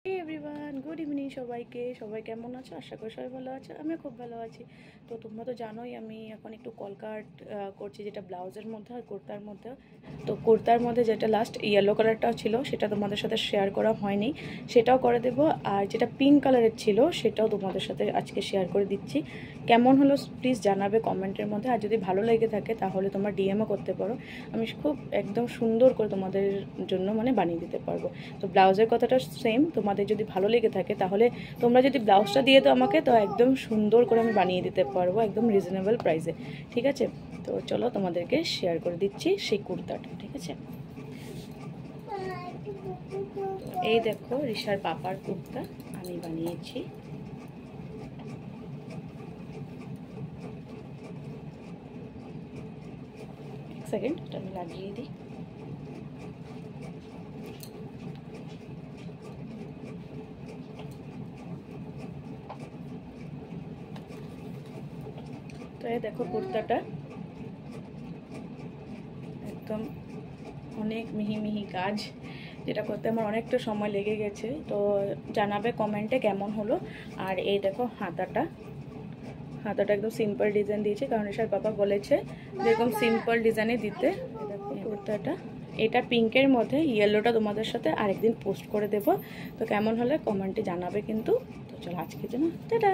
Hey everyone, good evening সবাইকে। সবাই কেমন আছো? আশা করি সবাই ভালো আছো। আমিও খুব ভালো আছি। তো তোমরা তো জানোই আমি এখন একটু কলকাট করছি, যেটা ব্লাউজের মধ্যে আর কুর্তার মধ্যে। তো কুর্তার মধ্যে যেটা লাস্ট ইয়েলো কালারটাও ছিল সেটা তোমাদের সাথে শেয়ার করা হয়নি, সেটাও করে দেব। আর যেটা পিঙ্ক কালারের ছিল সেটাও তোমাদের সাথে আজকে শেয়ার করে দিচ্ছি। কেমন হলো প্লিজ জানাবে কমেন্টের মধ্যে। আর যদি ভালো লেগে থাকে তাহলে তোমরা ডিএমও করতে পারো। আমি খুব একদম সুন্দর করে তোমাদের জন্য বানিয়ে দিতে পারবো। তো ব্লাউজের কথাটা সেম, তোমাদের যদি ভালো লেগে থাকে তাহলে তোমরা যদি ব্লাউজটা দিয়ে দাও আমাকে, তো একদম সুন্দর করে আমি বানিয়ে দিতে পারবো একদম রিজনেবল প্রাইসে। ঠিক আছে, তো চলো তোমাদেরকে শেয়ার করে দিচ্ছি সেই কুর্তাটা। ঠিক আছে, এই দেখো রিশার পাপার কুর্তা আমি বানিয়েছি। এক সেকেন্ড, এটা আমি লাগিয়ে দিই। তো এই দেখো কুর্তাটা একদম অনেক মিহি মিহি কাজ, যেটা করতে আমার অনেকটা সময় লেগে গেছে। তো জানাবে কমেন্টে কেমন হলো। আর এই দেখো হাতাটা একদম সিম্পল ডিজাইন দিয়েছি, কারণ এসার বাবা বলেছে যেরকম সিম্পল ডিজাইনে দিতে। দেখো কুর্তাটা, এটা পিঙ্কের মধ্যে, ইয়েলোটা তোমাদের সাথে আরেকদিন পোস্ট করে দেব। তো কেমন হলে কমেন্টে জানাবে কিন্তু। তো চলো আজকের জন্য টাটা।